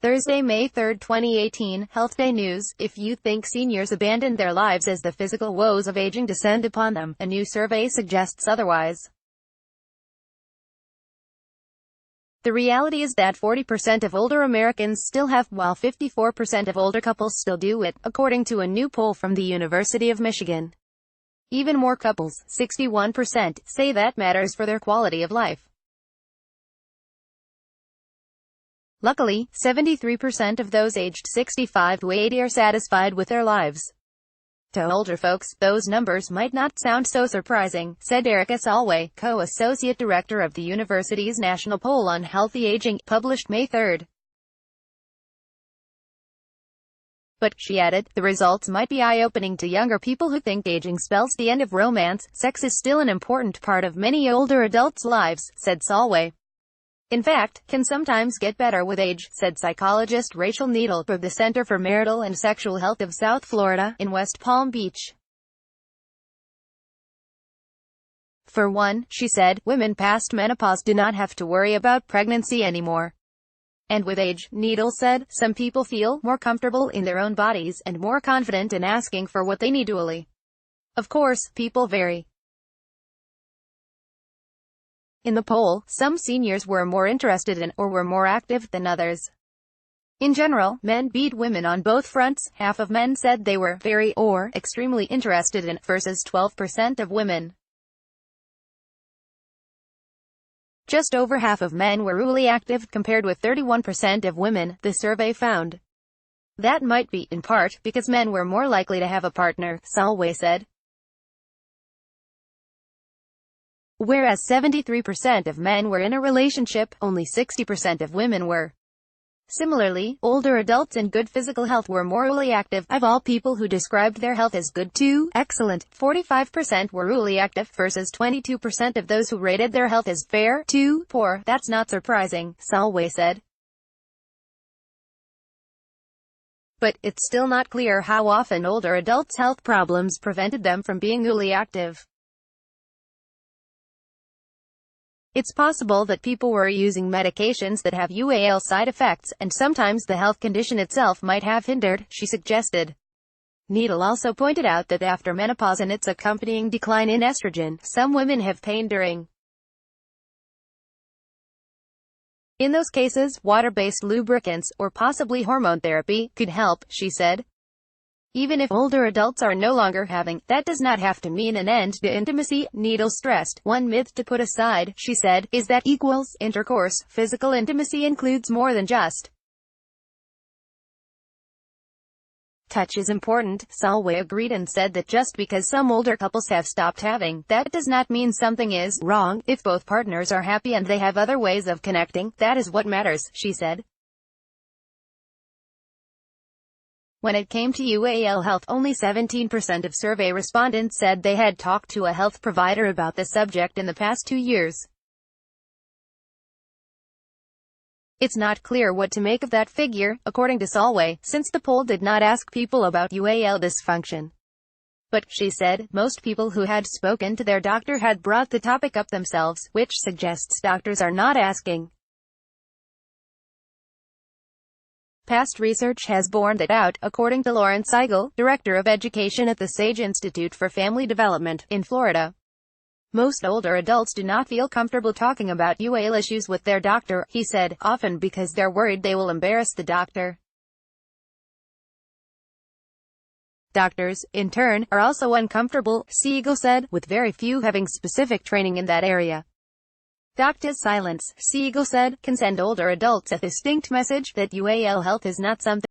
Thursday, May 3, 2018, HealthDay News. If you think seniors abandon their lives as the physical woes of aging descend upon them, a new survey suggests otherwise. The reality is that 40% of older Americans still have, while 54% of older couples still do it, according to a new poll from the University of Michigan. Even more couples, 61%, say that matters for their quality of life. Luckily, 73% of those aged 65 to 80 are satisfied with their lives. To older folks, those numbers might not sound so surprising, said Erica Solway, co-associate director of the university's National Poll on Healthy Aging, published May 3. But, she added, the results might be eye-opening to younger people who think aging spells the end of romance. Sex is still an important part of many older adults' lives, said Solway. In fact, can sometimes get better with age, said psychologist Rachel Needle of the Center for Marital and Sexual Health of South Florida, in West Palm Beach. For one, she said, women past menopause do not have to worry about pregnancy anymore. And with age, Needle said, some people feel more comfortable in their own bodies and more confident in asking for what they need dually. Of course, people vary. In the poll, some seniors were more interested in, or were more active than others. In general, men beat women on both fronts. Half of men said they were very, or extremely interested in, versus 12% of women. Just over half of men were really active, compared with 31% of women, the survey found. That might be, in part, because men were more likely to have a partner, Solway said. Whereas 73% of men were in a relationship, only 60% of women were. Similarly, older adults in good physical health were morally active. Of all people who described their health as good to excellent, 45% were really active, versus 22% of those who rated their health as fair to poor. That's not surprising, Solway said. But, it's still not clear how often older adults' health problems prevented them from being really active. It's possible that people were using medications that have UAL side effects, and sometimes the health condition itself might have hindered, she suggested. Needle also pointed out that after menopause and its accompanying decline in estrogen, some women have pain during. In those cases, water-based lubricants, or possibly hormone therapy, could help, she said. Even if older adults are no longer having, that does not have to mean an end to intimacy, Needle stressed. One myth to put aside, she said, is that equals intercourse. Physical intimacy includes more than just touch is important, Solway agreed and said that just because some older couples have stopped having, that does not mean something is wrong. If both partners are happy and they have other ways of connecting, that is what matters, she said. When it came to UAL health, only 17% of survey respondents said they had talked to a health provider about the subject in the past 2 years. It's not clear what to make of that figure, according to Solway, since the poll did not ask people about UAL dysfunction. But, she said, most people who had spoken to their doctor had brought the topic up themselves, which suggests doctors are not asking. Past research has borne that out, according to Lauren Seigel, director of education at the Sage Institute for Family Development, in Florida. Most older adults do not feel comfortable talking about UAL issues with their doctor, he said, often because they're worried they will embarrass the doctor. Doctors, in turn, are also uncomfortable, Seigel said, with very few having specific training in that area. Doctor's silence, Seigel said, can send older adults a distinct message that UAL health is not something